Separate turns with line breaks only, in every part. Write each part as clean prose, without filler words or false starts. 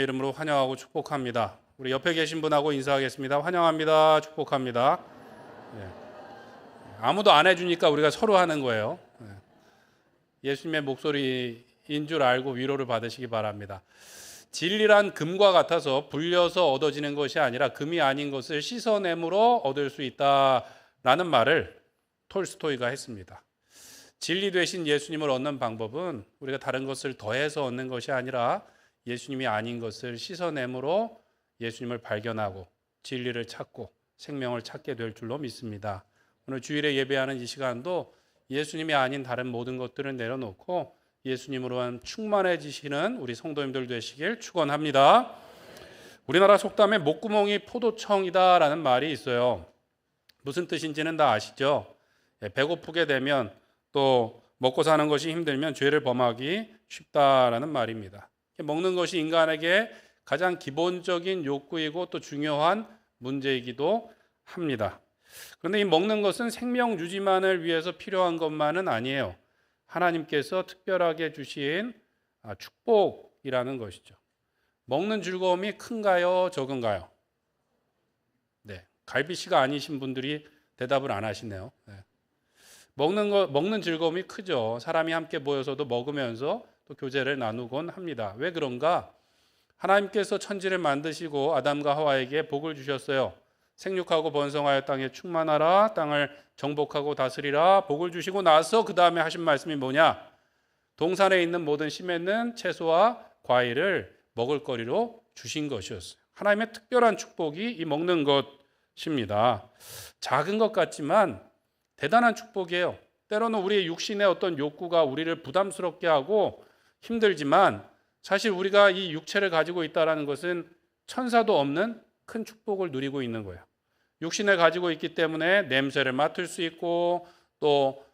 이름으로 환영하고 축복합니다. 우리 옆에 계신 분하고 인사하겠습니다. 환영합니다. 축복합니다. 네. 아무도 안 해주니까 우리가 서로 하는 거예요. 네. 예수님의 목소리인 줄 알고 위로를 받으시기 바랍니다. 진리란 금과 같아서 불려서 얻어지는 것이 아니라 금이 아닌 것을 씻어냄으로 얻을 수 있다라는 말을 톨스토이가 했습니다. 진리 되신 예수님을 얻는 방법은 우리가 다른 것을 더해서 얻는 것이 아니라 예수님이 아닌 것을 씻어냄으로 예수님을 발견하고 진리를 찾고 생명을 찾게 될 줄로 믿습니다. 오늘 주일에 예배하는 이 시간도 예수님이 아닌 다른 모든 것들을 내려놓고 예수님으로만 충만해지시는 우리 성도님들 되시길 축원합니다. 우리나라 속담에 목구멍이 포도청이다라는 말이 있어요. 무슨 뜻인지는 다 아시죠? 배고프게 되면 또 먹고 사는 것이 힘들면 죄를 범하기 쉽다라는 말입니다. 먹는 것이 인간에게 가장 기본적인 욕구이고 또 중요한 문제이기도 합니다. 그런데 이 먹는 것은 생명 유지만을 위해서 필요한 것만은 아니에요. 하나님께서 특별하게 주신 축복이라는 것이죠. 먹는 즐거움이 큰가요? 적은가요? 네, 갈비씨가 아니신 분들이 대답을 안 하시네요. 네. 먹는 즐거움이 크죠. 사람이 함께 모여서도 먹으면서 또 교제를 나누곤 합니다. 왜 그런가? 하나님께서 천지를 만드시고 아담과 하와에게 복을 주셨어요. 생육하고 번성하여 땅에 충만하라, 땅을 정복하고 다스리라 복을 주시고 나서 그 다음에 하신 말씀이 뭐냐? 동산에 있는 모든 씨 맺는 채소와 과일을 먹을거리로 주신 것이었어요. 하나님의 특별한 축복이 이 먹는 것입니다. 작은 것 같지만 대단한 축복이에요. 때로는 우리의 육신의 어떤 욕구가 우리를 부담스럽게 하고 힘들지만 사실 우리가 이 육체를 가지고 있다는 것은 천사도 없는 큰 축복을 누리고 있는 거예요. 육신을 가지고 있기 때문에 냄새를 맡을 수 있고 또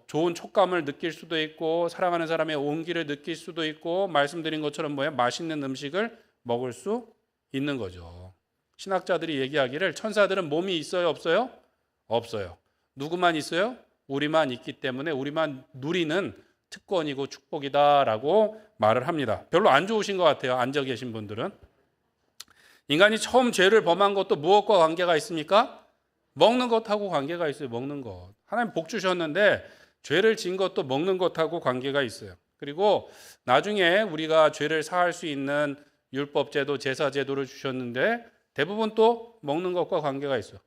좋은 촉감을 느낄 수도 있고 사랑하는 사람의 온기를 느낄 수도 있고 말씀드린 것처럼 맛있는 음식을 먹을 수 있는 거죠. 신학자들이 얘기하기를 천사들은 몸이 있어요, 없어요? 없어요. 누구만 있어요? 우리만 있기 때문에 우리만 누리는 특권이고 축복이다라고 말을 합니다. 별로 안 좋으신 것 같아요. 앉아 계신 분들은. 인간이 처음 죄를 범한 것도 무엇과 관계가 있습니까? 먹는 것하고 관계가 있어요. 먹는 것. 하나님 복 주셨는데 죄를 진 것도 먹는 것하고 관계가 있어요. 그리고 나중에 우리가 죄를 사할 수 있는 율법제도, 제사제도를 주셨는데 대부분 또 먹는 것과 관계가 있어요.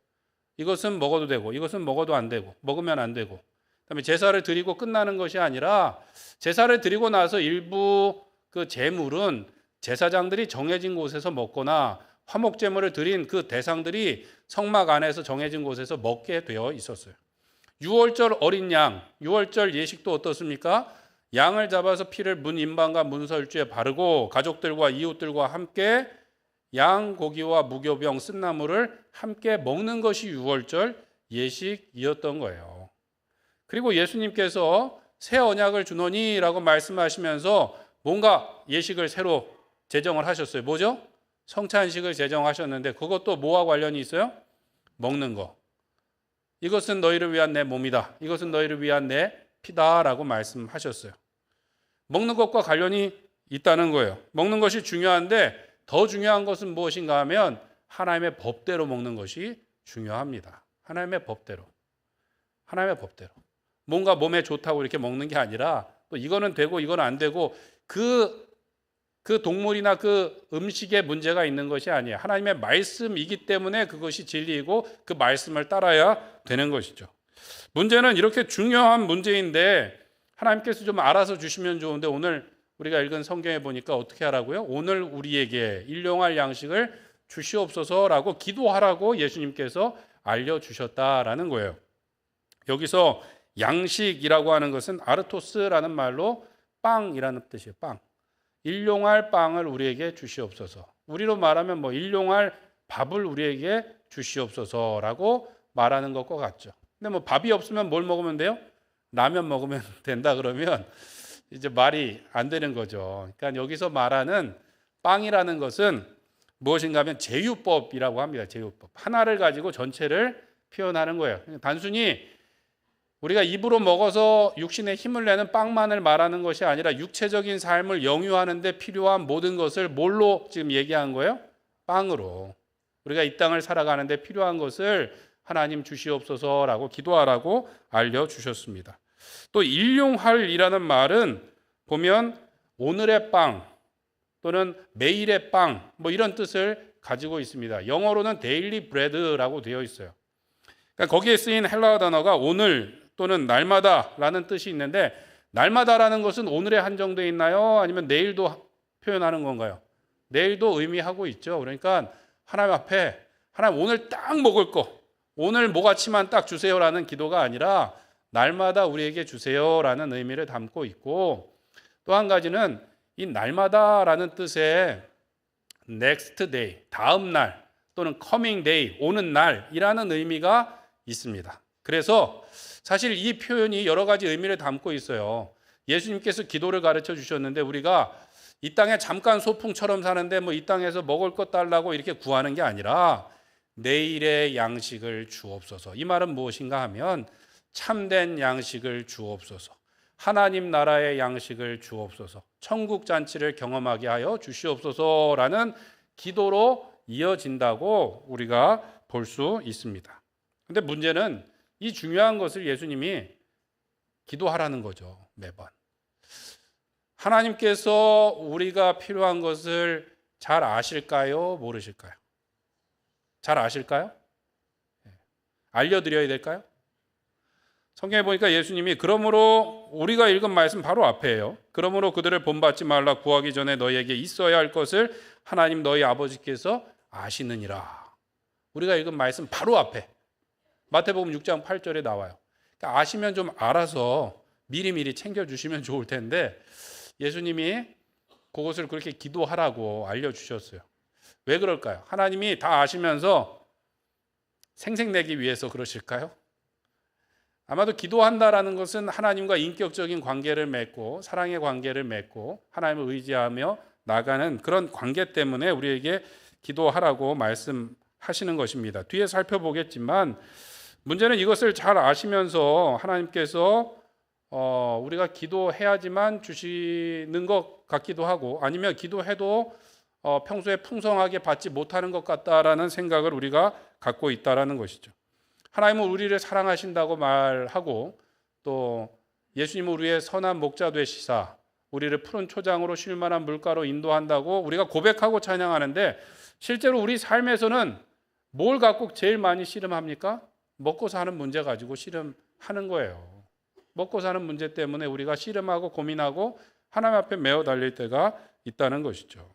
이것은 먹어도 되고 이것은 먹어도 안 되고 먹으면 안 되고 그다음에 제사를 드리고 끝나는 것이 아니라 제사를 드리고 나서 일부 그 제물은 제사장들이 정해진 곳에서 먹거나 화목제물을 드린 그 대상들이 성막 안에서 정해진 곳에서 먹게 되어 있었어요. 유월절 어린 양, 유월절 예식도 어떻습니까? 양을 잡아서 피를 문 임방과 문설주에 바르고 가족들과 이웃들과 함께 양고기와 무교병 쓴나물을 함께 먹는 것이 유월절 예식이었던 거예요. 그리고 예수님께서 새 언약을 주노니라고 말씀하시면서 뭔가 예식을 새로 제정을 하셨어요. 뭐죠? 성찬식을 제정하셨는데 그것도 뭐와 관련이 있어요? 먹는 거. 이것은 너희를 위한 내 몸이다. 이것은 너희를 위한 내 피다라고 말씀하셨어요. 먹는 것과 관련이 있다는 거예요. 먹는 것이 중요한데 더 중요한 것은 무엇인가 하면 하나님의 법대로 먹는 것이 중요합니다. 하나님의 법대로. 하나님의 법대로. 뭔가 몸에 좋다고 이렇게 먹는 게 아니라 또 이거는 되고 이건 안 되고 그 동물이나 그 음식에 문제가 있는 것이 아니에요. 하나님의 말씀이기 때문에 그것이 진리이고 그 말씀을 따라야 되는 것이죠. 문제는 이렇게 중요한 문제인데 하나님께서 좀 알아서 주시면 좋은데 오늘 우리가 읽은 성경에 보니까 어떻게 하라고요? 오늘 우리에게 일용할 양식을 주시옵소서라고 기도하라고 예수님께서 알려주셨다라는 거예요. 여기서 양식이라고 하는 것은 아르토스라는 말로 빵이라는 뜻이에요. 빵. 일용할 빵을 우리에게 주시옵소서. 우리로 말하면 일용할 밥을 우리에게 주시옵소서라고 말하는 것과 같죠. 근데 밥이 없으면 뭘 먹으면 돼요? 라면 먹으면 된다 그러면 이제 말이 안 되는 거죠. 그러니까 여기서 말하는 빵이라는 것은 무엇인가 하면 제휴법이라고 합니다. 제휴법. 하나를 가지고 전체를 표현하는 거예요. 단순히 우리가 입으로 먹어서 육신에 힘을 내는 빵만을 말하는 것이 아니라 육체적인 삶을 영유하는 데 필요한 모든 것을 뭘로 지금 얘기한 거예요? 빵으로. 우리가 이 땅을 살아가는 데 필요한 것을 하나님 주시옵소서라고 기도하라고 알려주셨습니다. 또 일용할이라는 말은 보면 오늘의 빵 또는 매일의 빵 뭐 이런 뜻을 가지고 있습니다. 영어로는 데일리 브레드라고 되어 있어요. 그러니까 거기에 쓰인 헬라어 단어가 오늘 또는 날마다라는 뜻이 있는데 날마다라는 것은 오늘에 한정되어 있나요? 아니면 내일도 표현하는 건가요? 내일도 의미하고 있죠. 그러니까 하나님 앞에 하나님 오늘 딱 먹을 거 오늘 모가치만 딱 주세요라는 기도가 아니라 날마다 우리에게 주세요라는 의미를 담고 있고 또 한 가지는 이 날마다라는 뜻의 next day, 다음 날 또는 coming day, 오는 날이라는 의미가 있습니다. 그래서 사실 이 표현이 여러 가지 의미를 담고 있어요. 예수님께서 기도를 가르쳐 주셨는데 우리가 이 땅에 잠깐 소풍처럼 사는데 뭐 이 땅에서 먹을 것 달라고 이렇게 구하는 게 아니라 내일의 양식을 주옵소서. 이 말은 무엇인가 하면 참된 양식을 주옵소서. 하나님 나라의 양식을 주옵소서. 천국 잔치를 경험하게 하여 주시옵소서라는 기도로 이어진다고 우리가 볼 수 있습니다. 근데 문제는 이 중요한 것을 예수님이 기도하라는 거죠. 매번. 하나님께서 우리가 필요한 것을 잘 아실까요? 모르실까요? 잘 아실까요? 알려드려야 될까요? 성경에 보니까 예수님이 그러므로 우리가 읽은 말씀 바로 앞에요. 그러므로 그들을 본받지 말라 구하기 전에 너희에게 있어야 할 것을 하나님 너희 아버지께서 아시느니라. 우리가 읽은 말씀 바로 앞에 마태복음 6장 8절에 나와요. 그러니까 아시면 좀 알아서 미리미리 챙겨주시면 좋을 텐데 예수님이 그것을 그렇게 기도하라고 알려주셨어요. 왜 그럴까요? 하나님이 다 아시면서 생색내기 위해서 그러실까요? 아마도 기도한다라는 것은 하나님과 인격적인 관계를 맺고 사랑의 관계를 맺고 하나님을 의지하며 나가는 그런 관계 때문에 우리에게 기도하라고 말씀하시는 것입니다. 뒤에 살펴보겠지만 문제는 이것을 잘 아시면서 하나님께서 우리가 기도해야지만 주시는 것 같기도 하고 아니면 기도해도 평소에 풍성하게 받지 못하는 것 같다라는 생각을 우리가 갖고 있다라는 것이죠. 하나님은 우리를 사랑하신다고 말하고 또 예수님은 우리의 선한 목자 되시사 우리를 푸른 초장으로 쉴 만한 물가로 인도한다고 우리가 고백하고 찬양하는데 실제로 우리 삶에서는 뭘 갖고 제일 많이 씨름합니까? 먹고 사는 문제 가지고 씨름하는 거예요. 먹고 사는 문제 때문에 우리가 씨름하고 고민하고 하나님 앞에 매어 달릴 때가 있다는 것이죠.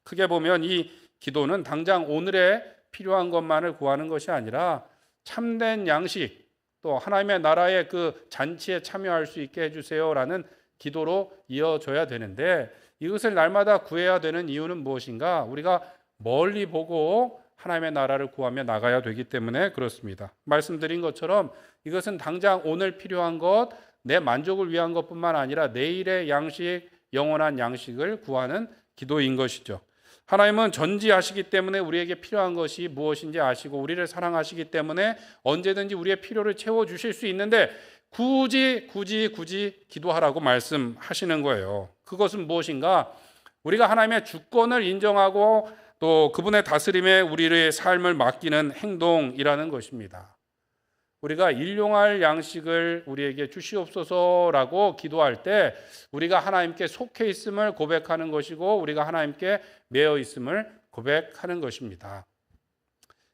크게 보면 이 기도는 당장 오늘에 필요한 것만을 구하는 것이 아니라 참된 양식 또 하나님의 나라의 그 잔치에 참여할 수 있게 해주세요라는 기도로 이어져야 되는데 이것을 날마다 구해야 되는 이유는 무엇인가? 우리가 멀리 보고 하나님의 나라를 구하며 나가야 되기 때문에 그렇습니다. 말씀드린 것처럼 이것은 당장 오늘 필요한 것, 내 만족을 위한 것뿐만 아니라 내일의 양식, 영원한 양식을 구하는 기도인 것이죠. 하나님은 전지하시기 때문에 우리에게 필요한 것이 무엇인지 아시고 우리를 사랑하시기 때문에 언제든지 우리의 필요를 채워주실 수 있는데 굳이 기도하라고 말씀하시는 거예요. 그것은 무엇인가? 우리가 하나님의 주권을 인정하고 또 그분의 다스림에 우리의 삶을 맡기는 행동이라는 것입니다. 우리가 일용할 양식을 우리에게 주시옵소서라고 기도할 때 우리가 하나님께 속해 있음을 고백하는 것이고 우리가 하나님께 매여 있음을 고백하는 것입니다.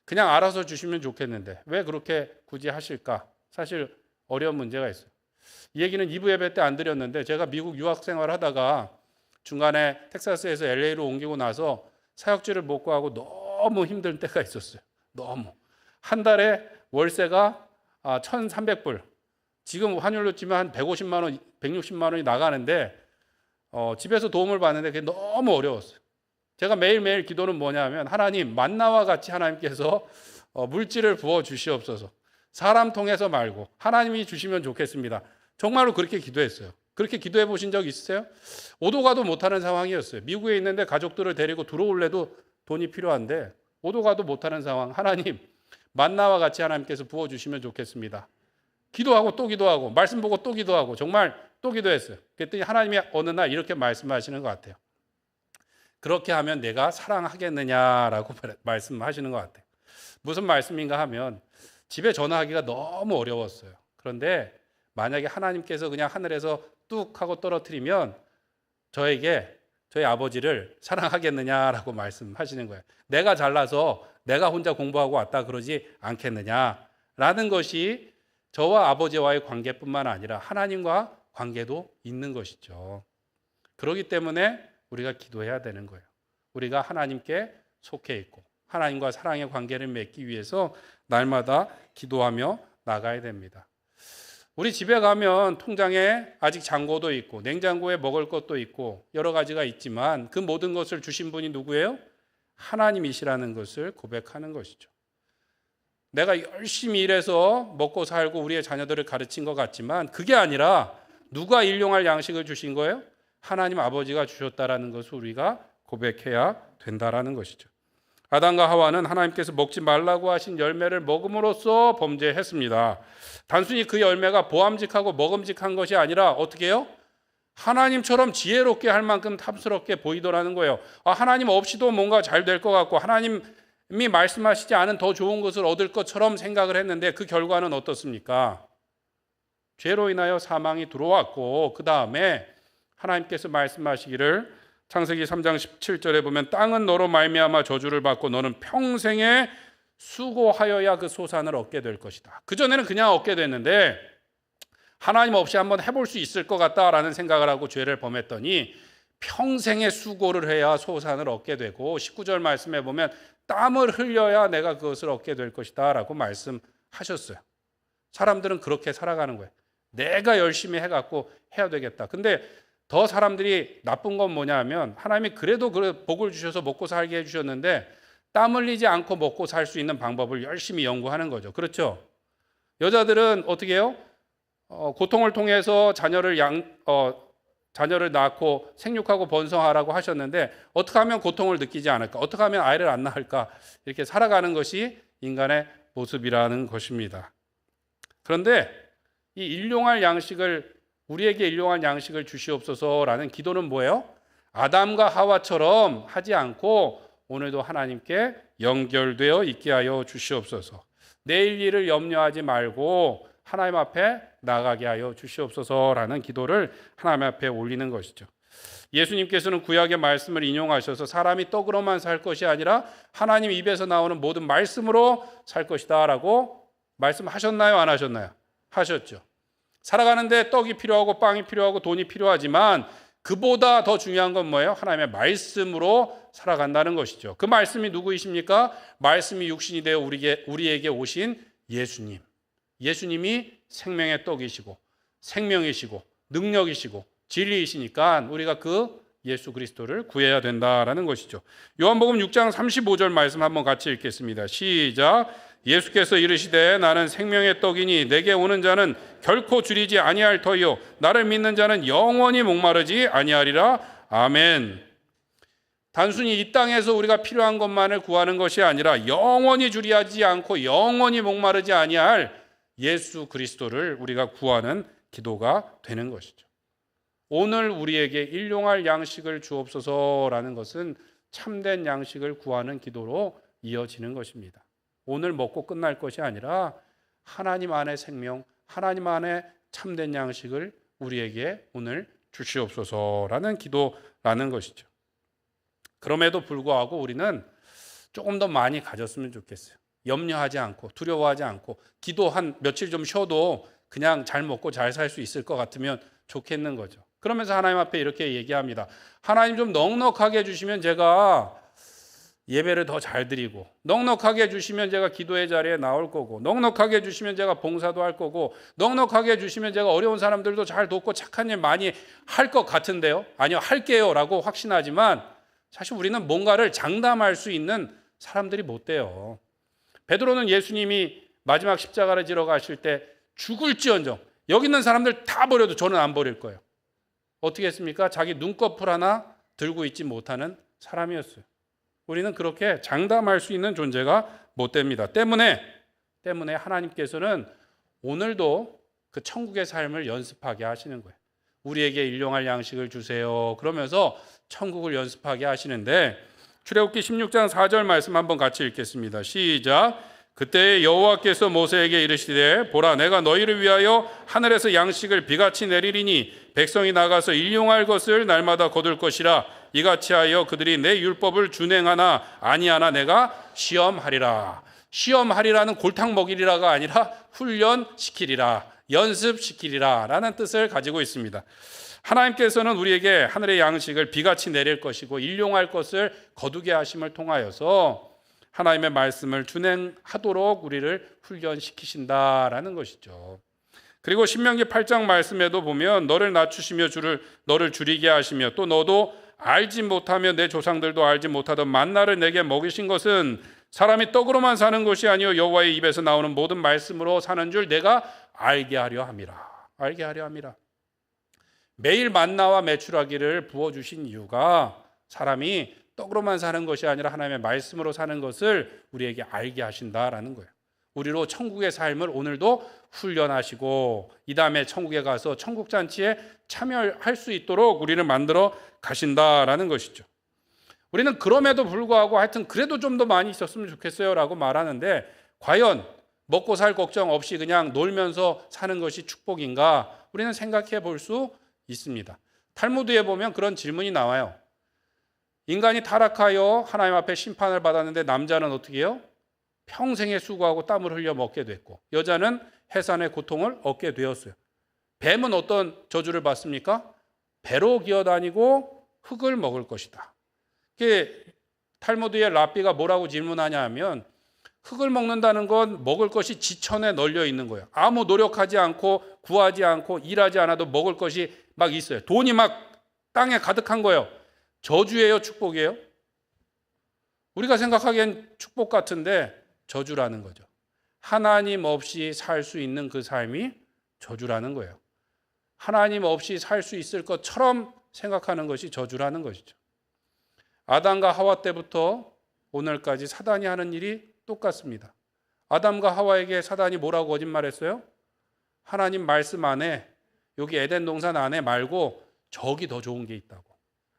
그냥 알아서 주시면 좋겠는데 왜 그렇게 굳이 하실까? 사실 어려운 문제가 있어요. 이 얘기는 2부 예배 때 안 드렸는데 제가 미국 유학 생활을 하다가 중간에 텍사스에서 LA로 옮기고 나서 사역지를 못 구하고 너무 힘든 때가 있었어요. 너무. 한 달에 월세가 1,300불. 지금 환율로 치면 한 150만 원, 160만 원이 나가는데 집에서 도움을 받는데 그게 너무 어려웠어요. 제가 매일매일 기도는 뭐냐면 하나님 만나와 같이 하나님께서 물질을 부어 주시옵소서. 사람 통해서 말고 하나님이 주시면 좋겠습니다. 정말로 그렇게 기도했어요. 그렇게 기도해 보신 적 있으세요? 오도 가도 못하는 상황이었어요. 미국에 있는데 가족들을 데리고 들어올래도 돈이 필요한데 오도 가도 못하는 상황. 하나님 만나와 같이 하나님께서 부어주시면 좋겠습니다. 기도하고 또 기도하고 말씀 보고 또 기도하고 정말 또 기도했어요. 그랬더니 하나님이 어느 날 이렇게 말씀하시는 것 같아요. 그렇게 하면 내가 사랑하겠느냐라고 말씀하시는 것 같아요. 무슨 말씀인가 하면 집에 전화하기가 너무 어려웠어요. 그런데 만약에 하나님께서 그냥 하늘에서 뚝 하고 떨어뜨리면 저희 아버지를 사랑하겠느냐라고 말씀하시는 거예요. 내가 잘나서 내가 혼자 공부하고 왔다 그러지 않겠느냐라는 것이 저와 아버지와의 관계뿐만 아니라 하나님과 관계도 있는 것이죠. 그렇기 때문에 우리가 기도해야 되는 거예요. 우리가 하나님께 속해 있고 하나님과 사랑의 관계를 맺기 위해서 날마다 기도하며 나가야 됩니다. 우리 집에 가면 통장에 아직 잔고도 있고 냉장고에 먹을 것도 있고 여러 가지가 있지만 그 모든 것을 주신 분이 누구예요? 하나님이시라는 것을 고백하는 것이죠. 내가 열심히 일해서 먹고 살고 우리의 자녀들을 가르친 것 같지만 그게 아니라 누가 일용할 양식을 주신 거예요? 하나님 아버지가 주셨다라는 것을 우리가 고백해야 된다라는 것이죠. 아담과 하와는 하나님께서 먹지 말라고 하신 열매를 먹음으로써 범죄했습니다. 단순히 그 열매가 보암직하고 먹음직한 것이 아니라 어떻게 해요? 하나님처럼 지혜롭게 할 만큼 탐스럽게 보이더라는 거예요. 하나님 없이도 뭔가 잘 될 것 같고 하나님이 말씀하시지 않은 더 좋은 것을 얻을 것처럼 생각을 했는데 그 결과는 어떻습니까? 죄로 인하여 사망이 들어왔고 그 다음에 하나님께서 말씀하시기를 창세기 3장 17절에 보면 땅은 너로 말미암아 저주를 받고 너는 평생에 수고하여야 그 소산을 얻게 될 것이다. 그전에는 그냥 얻게 됐는데 하나님 없이 한번 해볼 수 있을 것 같다라는 생각을 하고 죄를 범했더니 평생의 수고를 해야 소산을 얻게 되고 19절 말씀에 보면 땀을 흘려야 내가 그것을 얻게 될 것이다 라고 말씀하셨어요. 사람들은 그렇게 살아가는 거예요. 내가 열심히 해갖고 해야 되겠다. 근데 더 사람들이 나쁜 건 뭐냐 하면 하나님이 그래도 복을 주셔서 먹고 살게 해주셨는데 땀 흘리지 않고 먹고 살 수 있는 방법을 열심히 연구하는 거죠. 그렇죠? 여자들은 어떻게 해요? 고통을 통해서 자녀를 낳고 생육하고 번성하라고 하셨는데 어떻게 하면 고통을 느끼지 않을까? 어떻게 하면 아이를 안 낳을까? 이렇게 살아가는 것이 인간의 모습이라는 것입니다. 그런데 이 우리에게 일용할 양식을 주시옵소서라는 기도는 뭐예요? 아담과 하와처럼 하지 않고 오늘도 하나님께 연결되어 있게 하여 주시옵소서. 내일 일을 염려하지 말고 하나님 앞에 나가게 하여 주시옵소서라는 기도를 하나님 앞에 올리는 것이죠. 예수님께서는 구약의 말씀을 인용하셔서 사람이 떡으로만 살 것이 아니라 하나님 입에서 나오는 모든 말씀으로 살 것이다 라고 말씀하셨나요? 안 하셨나요? 하셨죠. 살아가는데 떡이 필요하고 빵이 필요하고 돈이 필요하지만 그보다 더 중요한 건 뭐예요? 하나님의 말씀으로 살아간다는 것이죠. 그 말씀이 누구이십니까? 말씀이 육신이 되어 우리에게 오신 예수님. 예수님이 생명의 떡이시고 생명이시고 능력이시고 진리이시니까 우리가 그 예수 그리스도를 구해야 된다라는 것이죠. 요한복음 6장 35절 말씀 한번 같이 읽겠습니다. 시작. 예수께서 이르시되 나는 생명의 떡이니 내게 오는 자는 결코 줄이지 아니할 터이요 나를 믿는 자는 영원히 목마르지 아니하리라. 아멘. 단순히 이 땅에서 우리가 필요한 것만을 구하는 것이 아니라 영원히 줄이지 않고 영원히 목마르지 아니할 예수 그리스도를 우리가 구하는 기도가 되는 것이죠. 오늘 우리에게 일용할 양식을 주옵소서라는 것은 참된 양식을 구하는 기도로 이어지는 것입니다. 오늘 먹고 끝날 것이 아니라 하나님 안의 생명, 하나님 안의 참된 양식을 우리에게 오늘 주시옵소서라는 기도라는 것이죠. 그럼에도 불구하고 우리는 조금 더 많이 가졌으면 좋겠어요. 염려하지 않고 두려워하지 않고 기도 한 며칠 좀 쉬어도 그냥 잘 먹고 잘 살 수 있을 것 같으면 좋겠는 거죠. 그러면서 하나님 앞에 이렇게 얘기합니다. 하나님 좀 넉넉하게 해주시면 제가 예배를 더 잘 드리고 넉넉하게 해주시면 제가 기도의 자리에 나올 거고 넉넉하게 해주시면 제가 봉사도 할 거고 넉넉하게 해주시면 제가 어려운 사람들도 잘 돕고 착한 일 많이 할 것 같은데요. 아니요, 할게요 라고 확신하지만 사실 우리는 뭔가를 장담할 수 있는 사람들이 못 돼요. 베드로는 예수님이 마지막 십자가를 지러 가실 때 죽을지언정 여기 있는 사람들 다 버려도 저는 안 버릴 거예요. 어떻게 했습니까? 자기 눈꺼풀 하나 들고 있지 못하는 사람이었어요. 우리는 그렇게 장담할 수 있는 존재가 못 됩니다. 때문에 하나님께서는 오늘도 그 천국의 삶을 연습하게 하시는 거예요. 우리에게 일용할 양식을 주세요. 그러면서 천국을 연습하게 하시는데 출애굽기 16장 4절 말씀 한번 같이 읽겠습니다. 시작. 그때 여호와께서 모세에게 이르시되 보라 내가 너희를 위하여 하늘에서 양식을 비같이 내리리니 백성이 나가서 일용할 것을 날마다 거둘 것이라 이같이 하여 그들이 내 율법을 준행하나 아니하나 내가 시험하리라. 시험하리라는 골탕 먹이리라가 아니라 훈련시키리라, 연습시키리라 라는 뜻을 가지고 있습니다. 하나님께서는 우리에게 하늘의 양식을 비같이 내릴 것이고 일용할 것을 거두게 하심을 통하여서 하나님의 말씀을 준행하도록 우리를 훈련시키신다라는 것이죠. 그리고 신명기 8장 말씀에도 보면 너를 낮추시며 너를 줄이게 하시며 또 너도 알지 못하며 내 조상들도 알지 못하던 만나를 내게 먹이신 것은 사람이 떡으로만 사는 것이 아니요 여호와의 입에서 나오는 모든 말씀으로 사는 줄 내가 알게 하려 함이라. 알게 하려 함이라. 매일 만나와 메추라기를 부어주신 이유가 사람이 떡으로만 사는 것이 아니라 하나님의 말씀으로 사는 것을 우리에게 알게 하신다라는 거예요. 우리로 천국의 삶을 오늘도 훈련하시고 이 다음에 천국에 가서 천국잔치에 참여할 수 있도록 우리를 만들어 가신다라는 것이죠. 우리는 그럼에도 불구하고 하여튼 그래도 좀 더 많이 있었으면 좋겠어요 라고 말하는데 과연 먹고 살 걱정 없이 그냥 놀면서 사는 것이 축복인가? 우리는 생각해 볼 수 있습니다. 탈무드에 보면 그런 질문이 나와요. 인간이 타락하여 하나님 앞에 심판을 받았는데 남자는 어떻게 해요? 평생에 수고하고 땀을 흘려 먹게 됐고 여자는 해산의 고통을 얻게 되었어요. 뱀은 어떤 저주를 받습니까? 배로 기어다니고 흙을 먹을 것이다. 탈무드의 랍비가 뭐라고 질문하냐 하면 흙을 먹는다는 건 먹을 것이 지천에 널려 있는 거예요. 아무 노력하지 않고 구하지 않고 일하지 않아도 먹을 것이 막 있어요. 돈이 막 땅에 가득한 거예요. 저주예요, 축복이에요? 우리가 생각하기엔 축복 같은데 저주라는 거죠. 하나님 없이 살 수 있는 그 삶이 저주라는 거예요. 하나님 없이 살 수 있을 것처럼 생각하는 것이 저주라는 것이죠. 아담과 하와 때부터 오늘까지 사단이 하는 일이 똑같습니다. 아담과 하와에게 사단이 뭐라고 거짓말했어요? 하나님 말씀 안에 여기 에덴 동산 안에 말고 저기 더 좋은 게 있다고.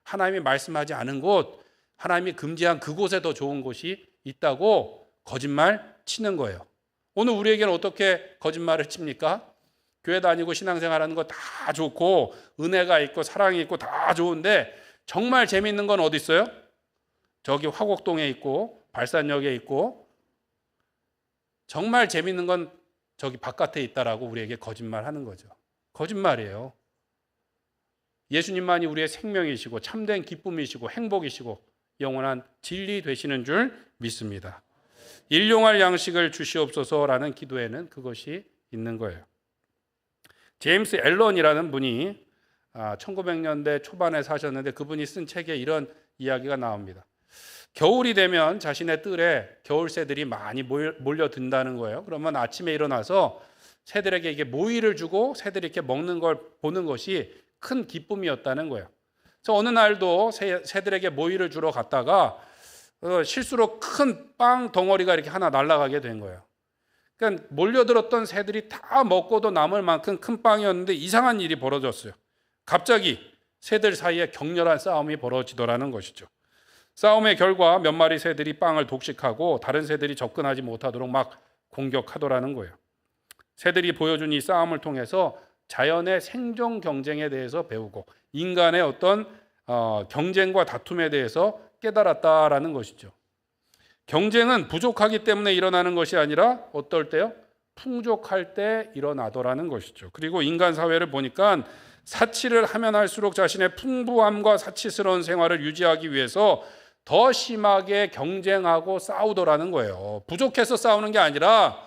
하나님이 말씀하지 않은 곳, 하나님이 금지한 그곳에 더 좋은 곳이 있다고 거짓말 치는 거예요. 오늘 우리에게는 어떻게 거짓말을 칩니까? 교회 다니고 신앙생활하는 거 다 좋고 은혜가 있고 사랑이 있고 다 좋은데 정말 재미있는 건 어디 있어요? 저기 화곡동에 있고 발산역에 있고 정말 재미있는 건 저기 바깥에 있다라고 우리에게 거짓말하는 거죠. 거짓말이에요. 예수님만이 우리의 생명이시고 참된 기쁨이시고 행복이시고 영원한 진리 되시는 줄 믿습니다. 일용할 양식을 주시옵소서라는 기도에는 그것이 있는 거예요. 제임스 앨런이라는 분이 1900년대 초반에 사셨는데 그분이 쓴 책에 이런 이야기가 나옵니다. 겨울이 되면 자신의 뜰에 겨울 새들이 많이 몰려든다는 거예요. 그러면 아침에 일어나서 새들에게 이게 모이를 주고 새들이 이렇게 먹는 걸 보는 것이 큰 기쁨이었다는 거예요. 그래서 어느 날도 새들에게 모이를 주러 갔다가 실수로 큰 빵 덩어리가 이렇게 하나 날아가게 된 거예요. 그러니까 몰려들었던 새들이 다 먹고도 남을 만큼 큰 빵이었는데 이상한 일이 벌어졌어요. 갑자기 새들 사이에 격렬한 싸움이 벌어지더라는 것이죠. 싸움의 결과 몇 마리 새들이 빵을 독식하고 다른 새들이 접근하지 못하도록 막 공격하더라는 거예요. 새들이 보여준 이 싸움을 통해서 자연의 생존 경쟁에 대해서 배우고 인간의 어떤 경쟁과 다툼에 대해서 깨달았다라는 것이죠. 경쟁은 부족하기 때문에 일어나는 것이 아니라 어떨 때요? 풍족할 때 일어나더라는 것이죠. 그리고 인간 사회를 보니까 사치를 하면 할수록 자신의 풍부함과 사치스러운 생활을 유지하기 위해서 더 심하게 경쟁하고 싸우더라는 거예요. 부족해서 싸우는 게 아니라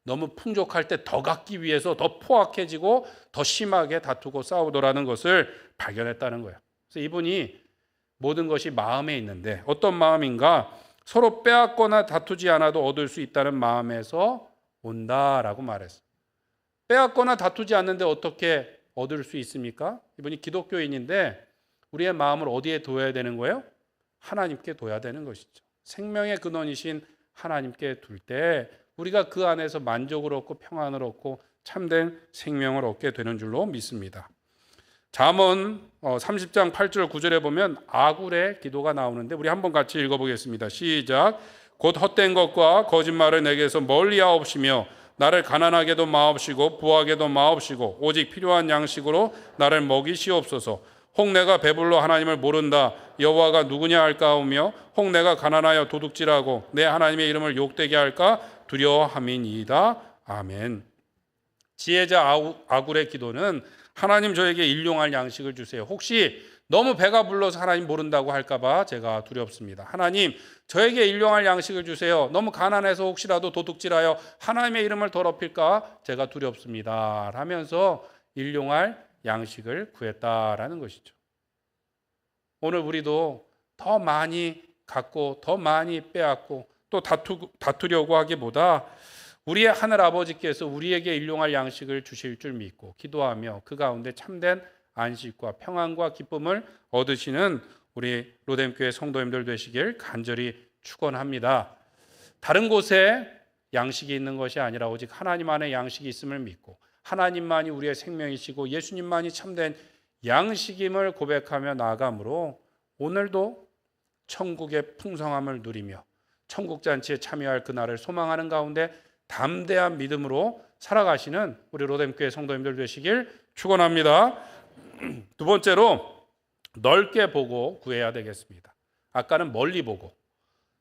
너무 풍족할 때 더 갖기 위해서 더 포악해지고 더 심하게 다투고 싸우더라는 것을 발견했다는 거예요. 그래서 이분이 모든 것이 마음에 있는데 어떤 마음인가? 서로 빼앗거나 다투지 않아도 얻을 수 있다는 마음에서 온다라고 말했어요. 빼앗거나 다투지 않는데 어떻게 얻을 수 있습니까? 이분이 기독교인인데 우리의 마음을 어디에 둬야 되는 거예요? 하나님께 둬야 되는 것이죠. 생명의 근원이신 하나님께 둘 때 우리가 그 안에서 만족을 얻고 평안을 얻고 참된 생명을 얻게 되는 줄로 믿습니다. 잠언 30장 8절 9절에 보면 아굴의 기도가 나오는데 우리 한번 같이 읽어보겠습니다. 시작. 곧 헛된 것과 거짓말을 내게서 멀리하옵시며 나를 가난하게도 마옵시고 부하게도 마옵시고 오직 필요한 양식으로 나를 먹이시옵소서. 혹 내가 배불러 하나님을 모른다 여호와가 누구냐 할까 하며 혹 내가 가난하여 도둑질하고 내 하나님의 이름을 욕되게 할까 두려워함이니이다. 아멘. 지혜자 아굴의 기도는 하나님 저에게 일용할 양식을 주세요. 혹시 너무 배가 불러서 하나님 모른다고 할까 봐 제가 두렵습니다. 하나님 저에게 일용할 양식을 주세요. 너무 가난해서 혹시라도 도둑질하여 하나님의 이름을 더럽힐까 제가 두렵습니다. 하면서 일용할 양식을 구했다라는 것이죠. 오늘 우리도 더 많이 갖고 더 많이 빼앗고 또 다투려고 하기보다 우리의 하늘 아버지께서 우리에게 일용할 양식을 주실 줄 믿고 기도하며 그 가운데 참된 안식과 평안과 기쁨을 얻으시는 우리 로뎀교회 성도님들 되시길 간절히 축원합니다. 다른 곳에 양식이 있는 것이 아니라 오직 하나님 안에 양식이 있음을 믿고 하나님만이 우리의 생명이시고 예수님만이 참된 양식임을 고백하며 나아가므로 오늘도 천국의 풍성함을 누리며 천국잔치에 참여할 그날을 소망하는 가운데 담대한 믿음으로 살아가시는 우리 로뎀교회 성도님들 되시길 축원합니다. 두 번째로 넓게 보고 구해야 되겠습니다. 아까는 멀리 보고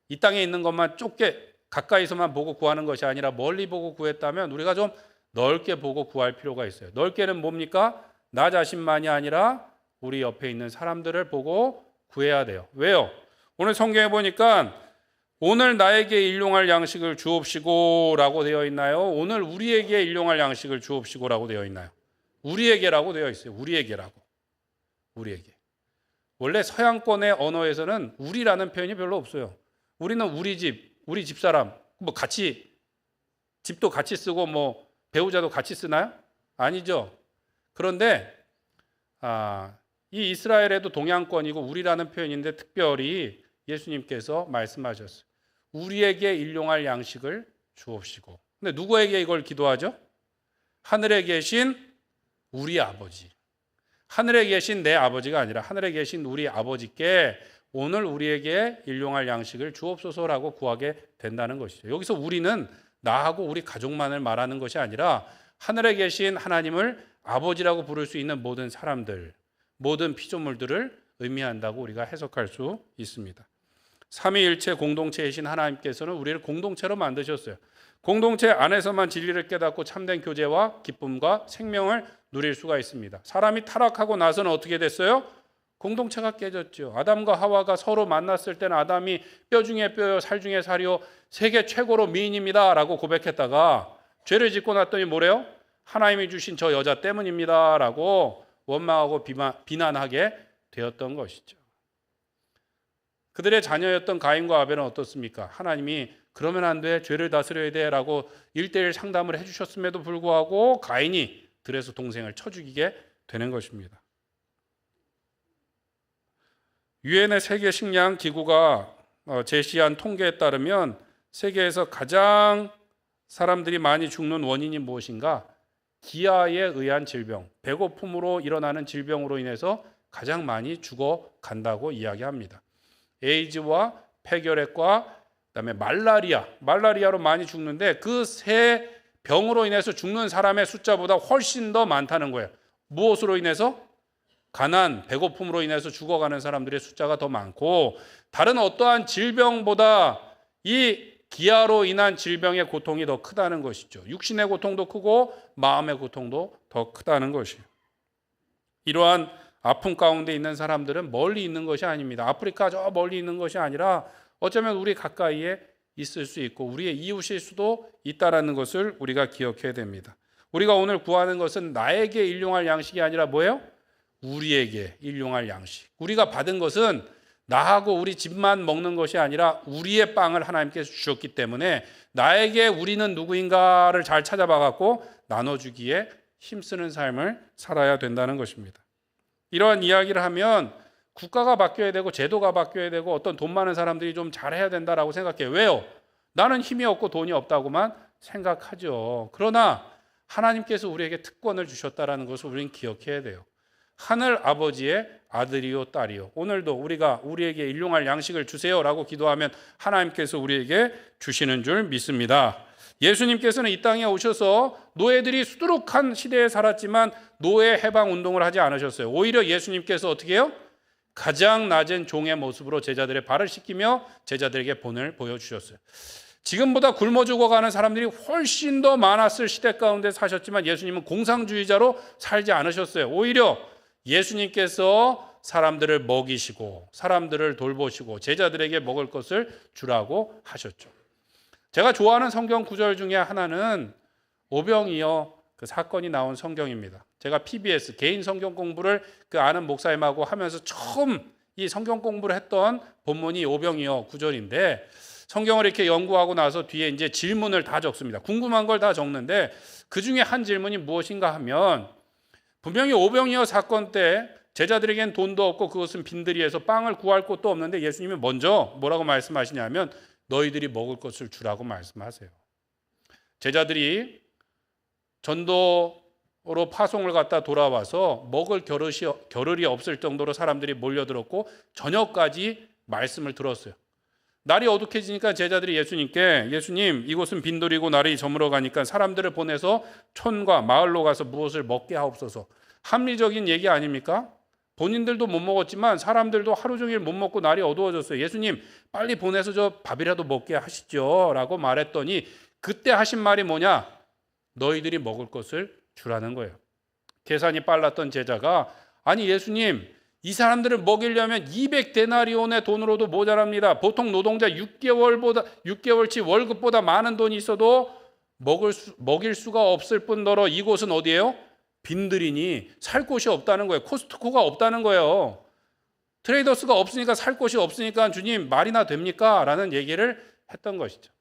이 땅에 있는 것만 좁게 가까이서만 보고 구하는 것이 아니라 멀리 보고 구했다면 우리가 좀 넓게 보고 구할 필요가 있어요. 넓게는 뭡니까? 나 자신만이 아니라 우리 옆에 있는 사람들을 보고 구해야 돼요. 왜요? 오늘 성경에 보니까 오늘 나에게 일용할 양식을 주옵시고 라고 되어 있나요? 오늘 우리에게 일용할 양식을 주옵시고 라고 되어 있나요? 우리에게라고 되어 있어요. 우리에게라고. 우리에게. 원래 서양권의 언어에서는 우리라는 표현이 별로 없어요. 우리는 우리 집, 우리 집사람, 뭐 같이 집도 같이 쓰고 뭐 배우자도 같이 쓰나요? 아니죠. 그런데 이 이스라엘에도 동양권이고 우리라는 표현인데 특별히 예수님께서 말씀하셨어요. 우리에게 일용할 양식을 주옵시고. 근데 누구에게 이걸 기도하죠? 하늘에 계신 우리 아버지. 하늘에 계신 내 아버지가 아니라 하늘에 계신 우리 아버지께 오늘 우리에게 일용할 양식을 주옵소서라고 구하게 된다는 것이죠. 여기서 우리는 나하고 우리 가족만을 말하는 것이 아니라 하늘에 계신 하나님을 아버지라고 부를 수 있는 모든 사람들, 모든 피조물들을 의미한다고 우리가 해석할 수 있습니다. 삼위일체 공동체이신 하나님께서는 우리를 공동체로 만드셨어요. 공동체 안에서만 진리를 깨닫고 참된 교제와 기쁨과 생명을 누릴 수가 있습니다. 사람이 타락하고 나서는 어떻게 됐어요? 공동체가 깨졌죠. 아담과 하와가 서로 만났을 때는 아담이 뼈 중에 뼈요 살 중에 살이요 세계 최고로 미인입니다 라고 고백했다가 죄를 짓고 났더니 뭐래요? 하나님이 주신 저 여자 때문입니다 라고 원망하고 비난하게 되었던 것이죠. 그들의 자녀였던 가인과 아벨은 어떻습니까? 하나님이 그러면 안 돼, 죄를 다스려야 돼 라고 1:1 상담을 해주셨음에도 불구하고 가인이 들에서 동생을 쳐 죽이게 되는 것입니다. 유엔의 세계 식량 기구가 제시한 통계에 따르면 세계에서 가장 사람들이 많이 죽는 원인이 무엇인가? 기아에 의한 질병, 배고픔으로 일어나는 질병으로 인해서 가장 많이 죽어간다고 이야기합니다. 에이즈와 폐결핵과 그다음에 말라리아로 많이 죽는데 그 세 병으로 인해서 죽는 사람의 숫자보다 훨씬 더 많다는 거예요. 무엇으로 인해서? 가난, 배고픔으로 인해서 죽어가는 사람들의 숫자가 더 많고 다른 어떠한 질병보다 이 기아로 인한 질병의 고통이 더 크다는 것이죠. 육신의 고통도 크고 마음의 고통도 더 크다는 것이에요. 이러한 아픔 가운데 있는 사람들은 멀리 있는 것이 아닙니다. 아프리카 저 멀리 있는 것이 아니라 어쩌면 우리 가까이에 있을 수 있고 우리의 이웃일 수도 있다는 것을 우리가 기억해야 됩니다. 우리가 오늘 구하는 것은 나에게 일용할 양식이 아니라 뭐예요? 우리에게 일용할 양식. 우리가 받은 것은 나하고 우리 집만 먹는 것이 아니라 우리의 빵을 하나님께서 주셨기 때문에 나에게 우리는 누구인가를 잘 찾아봐 갖고 나눠주기에 힘쓰는 삶을 살아야 된다는 것입니다. 이러한 이야기를 하면 국가가 바뀌어야 되고 제도가 바뀌어야 되고 어떤 돈 많은 사람들이 좀 잘해야 된다라고 생각해요. 왜요? 나는 힘이 없고 돈이 없다고만 생각하죠. 그러나 하나님께서 우리에게 특권을 주셨다라는 것을 우리는 기억해야 돼요. 하늘 아버지의 아들이요 딸이요. 오늘도 우리가 우리에게 일용할 양식을 주세요라고 기도하면 하나님께서 우리에게 주시는 줄 믿습니다. 예수님께서는 이 땅에 오셔서 노예들이 수두룩한 시대에 살았지만 노예 해방 운동을 하지 않으셨어요. 오히려 예수님께서 어떻게 해요? 가장 낮은 종의 모습으로 제자들의 발을 씻기며 제자들에게 본을 보여주셨어요. 지금보다 굶어 죽어가는 사람들이 훨씬 더 많았을 시대 가운데 사셨지만 예수님은 공상주의자로 살지 않으셨어요. 오히려 예수님께서 사람들을 먹이시고 사람들을 돌보시고 제자들에게 먹을 것을 주라고 하셨죠. 제가 좋아하는 성경 구절 중에 하나는 오병이어 그 사건이 나온 성경입니다. 제가 PBS 개인 성경 공부를 그 아는 목사님하고 하면서 처음 이 성경 공부를 했던 본문이 오병이어 구절인데 성경을 이렇게 연구하고 나서 뒤에 이제 질문을 다 적습니다. 궁금한 걸 다 적는데 그 중에 한 질문이 무엇인가 하면 분명히 오병이어 사건 때 제자들에겐 돈도 없고 그것은 빈들이에서 빵을 구할 곳도 없는데 예수님이 먼저 뭐라고 말씀하시냐면 너희들이 먹을 것을 주라고 말씀하세요. 제자들이 전도로 파송을 갔다 돌아와서 먹을 겨를이 없을 정도로 사람들이 몰려들었고 저녁까지 말씀을 들었어요. 날이 어둑해지니까 제자들이 예수님께 예수님 이곳은 빈돌이고 날이 저물어 가니까 사람들을 보내서 촌과 마을로 가서 무엇을 먹게 하옵소서. 합리적인 얘기 아닙니까? 본인들도 못 먹었지만 사람들도 하루 종일 못 먹고 날이 어두워졌어요. 예수님 빨리 보내서 저 밥이라도 먹게 하시죠 라고 말했더니 그때 하신 말이 뭐냐? 너희들이 먹을 것을 주라는 거예요. 계산이 빨랐던 제자가 아니 예수님 이 사람들을 먹이려면 200데나리온의 돈으로도 모자랍니다. 보통 노동자 6개월치 월급보다 많은 돈이 있어도 먹일 수가 없을 뿐더러 이곳은 어디예요? 빈들이니 살 곳이 없다는 거예요. 코스트코가 없다는 거예요. 트레이더스가 없으니까 살 곳이 없으니까 주님 말이나 됩니까? 라는 얘기를 했던 것이죠.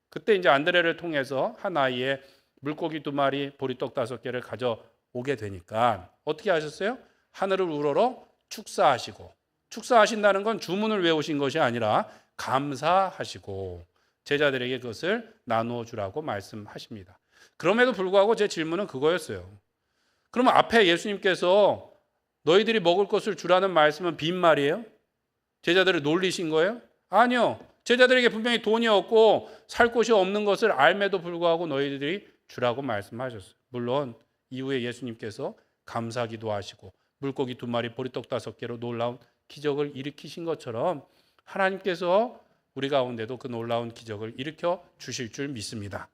그때 이제 안드레를 통해서 한 아이의 물고기 2마리, 보리떡 5개를 가져오게 되니까 어떻게 하셨어요? 하늘을 우러러 축사하시고, 축사하신다는 건 주문을 외우신 것이 아니라 감사하시고 제자들에게 그것을 나누어 주라고 말씀하십니다. 그럼에도 불구하고 제 질문은 그거였어요. 그러면 앞에 예수님께서 너희들이 먹을 것을 주라는 말씀은 빈말이에요? 제자들을 놀리신 거예요? 아니요. 제자들에게 분명히 돈이 없고 살 곳이 없는 것을 알매도 불구하고 너희들이 주라고 말씀하셨어요. 물론 이후에 예수님께서 감사기도 하시고 물고기 2마리, 보리떡 5개로 놀라운 기적을 일으키신 것처럼 하나님께서 우리 가운데도 그 놀라운 기적을 일으켜 주실 줄 믿습니다.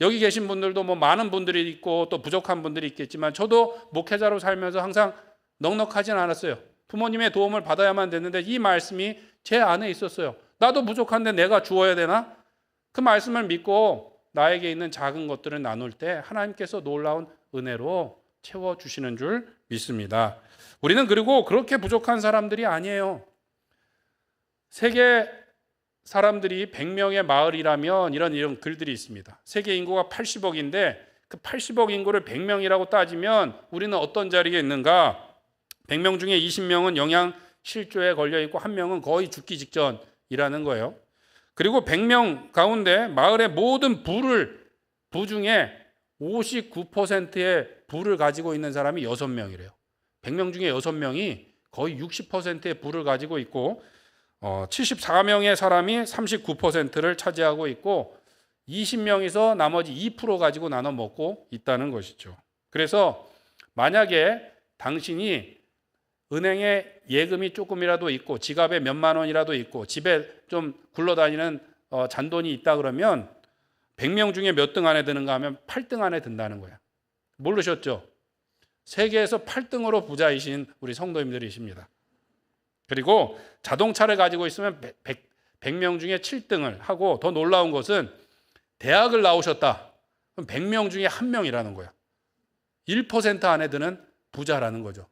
여기 계신 분들도 뭐 많은 분들이 있고 또 부족한 분들이 있겠지만 저도 목회자로 살면서 항상 넉넉하진 않았어요. 부모님의 도움을 받아야만 됐는데 이 말씀이 제 안에 있었어요. 나도 부족한데 내가 주어야 되나? 그 말씀을 믿고 나에게 있는 작은 것들을 나눌 때 하나님께서 놀라운 은혜로 채워주시는 줄 믿습니다. 우리는 그리고 그렇게 부족한 사람들이 아니에요. 세계 사람들이 100명의 마을이라면 이런 글들이 있습니다. 세계 인구가 80억인데 그 80억 인구를 100명이라고 따지면 우리는 어떤 자리에 있는가? 100명 중에 20명은 영양실조에 걸려있고 1명은 거의 죽기 직전이라는 거예요. 그리고 100명 가운데 마을의 모든 부 중에 59%의 부를 가지고 있는 사람이 6명이래요. 100명 중에 6명이 거의 60%의 부를 가지고 있고 74명의 사람이 39%를 차지하고 있고 20명이서 나머지 2% 가지고 나눠 먹고 있다는 것이죠. 그래서 만약에 당신이 은행에 예금이 조금이라도 있고 지갑에 몇만 원이라도 있고 집에 좀 굴러다니는 잔돈이 있다 그러면 100명 중에 몇 등 안에 드는가 하면 8등 안에 든다는 거예요. 모르셨죠? 세계에서 8등으로 부자이신 우리 성도님들이십니다. 그리고 자동차를 가지고 있으면 100명 중에 7등을 하고 더 놀라운 것은 대학을 나오셨다. 그럼 100명 중에 1명이라는 거야. 1% 안에 드는 부자라는 거죠.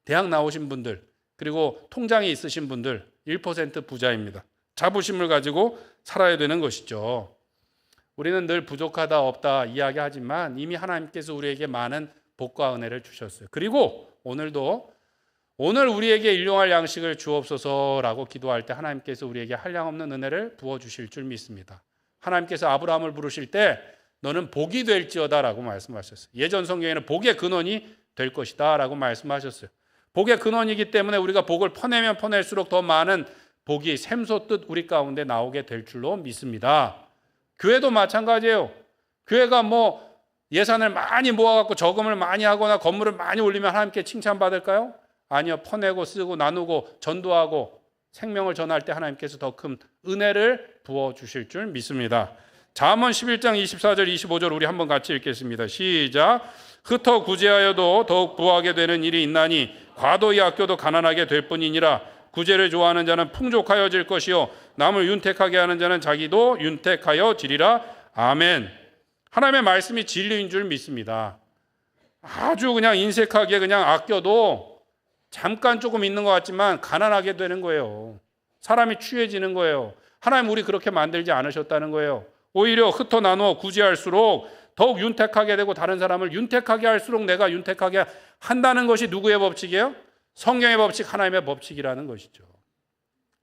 대학 나오신 분들 그리고 통장이 있으신 분들 1% 부자입니다. 자부심을 가지고 살아야 되는 것이죠. 우리는 늘 부족하다 없다 이야기하지만 이미 하나님께서 우리에게 많은 복과 은혜를 주셨어요. 그리고 오늘 우리에게 일용할 양식을 주옵소서라고 기도할 때 하나님께서 우리에게 한량없는 은혜를 부어주실 줄 믿습니다. 하나님께서 아브라함을 부르실 때 너는 복이 될지어다라고 말씀하셨어요. 예전 성경에는 복의 근원이 될 것이다라고 말씀하셨어요. 복의 근원이기 때문에 우리가 복을 퍼내면 퍼낼수록 더 많은 복이 샘솟듯 우리 가운데 나오게 될 줄로 믿습니다. 교회도 마찬가지예요. 교회가 뭐 예산을 많이 모아갖고 저금을 많이 하거나 건물을 많이 올리면 하나님께 칭찬받을까요? 아니요. 퍼내고 쓰고 나누고 전도하고 생명을 전할 때 하나님께서 더 큰 은혜를 부어주실 줄 믿습니다. 잠언 11장 24절 25절 우리 한번 같이 읽겠습니다. 시작. 흩어 구제하여도 더욱 부하게 되는 일이 있나니 과도히 아껴도 가난하게 될 뿐이니라. 구제를 좋아하는 자는 풍족하여질 것이요 남을 윤택하게 하는 자는 자기도 윤택하여지리라. 아멘. 하나님의 말씀이 진리인 줄 믿습니다. 아주 그냥 인색하게 그냥 아껴도 잠깐 조금 있는 것 같지만 가난하게 되는 거예요. 사람이 취해지는 거예요. 하나님 우리 그렇게 만들지 않으셨다는 거예요. 오히려 흩어 나누어 구제할수록 더욱 윤택하게 되고 다른 사람을 윤택하게 할수록 내가 윤택하게 한다는 것이 누구의 법칙이에요? 성경의 법칙, 하나님의 법칙이라는 것이죠.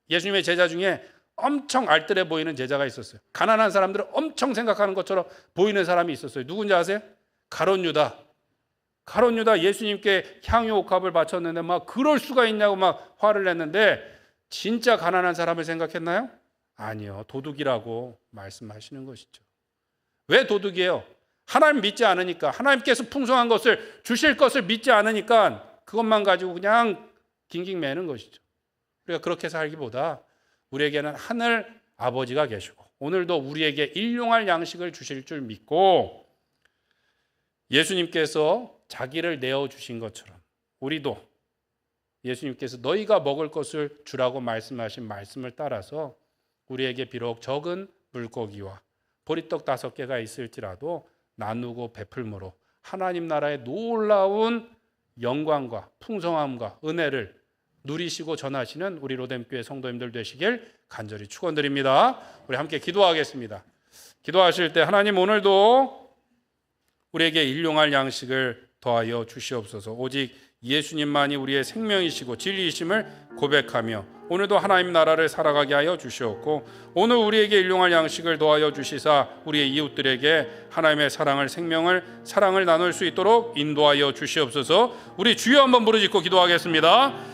예수님의 제자 중에 엄청 알뜰해 보이는 제자가 있었어요. 가난한 사람들을 엄청 생각하는 것처럼 보이는 사람이 있었어요. 누군지 아세요? 가룟 유다. 가룟 유다 예수님께 향유 옥합을 바쳤는데 막 그럴 수가 있냐고 막 화를 냈는데 진짜 가난한 사람을 생각했나요? 아니요. 도둑이라고 말씀하시는 것이죠. 왜 도둑이에요? 하나님 믿지 않으니까, 하나님께서 풍성한 것을 주실 것을 믿지 않으니까 그것만 가지고 그냥 깅깅매는 것이죠. 우리가 그렇게 살기보다 우리에게는 하늘 아버지가 계시고 오늘도 우리에게 일용할 양식을 주실 줄 믿고 예수님께서 자기를 내어주신 것처럼 우리도 예수님께서 너희가 먹을 것을 주라고 말씀하신 말씀을 따라서 우리에게 비록 적은 물고기와 보리떡 5개가 있을지라도 나누고 베풀므로 하나님 나라의 놀라운 영광과 풍성함과 은혜를 누리시고 전하시는 우리 로뎀교회 성도님들 되시길 간절히 축원드립니다. 우리 함께 기도하겠습니다. 기도하실 때 하나님 오늘도 우리에게 일용할 양식을 더하여 주시옵소서. 오직 예수님만이 우리의 생명이시고 진리이심을 고백하며 오늘도 하나님 나라를 살아가게 하여 주시옵고 오늘 우리에게 일용할 양식을 더하여 주시사 우리의 이웃들에게 하나님의 사랑을 나눌 수 있도록 인도하여 주시옵소서. 우리 주여 한번 부르짖고 기도하겠습니다.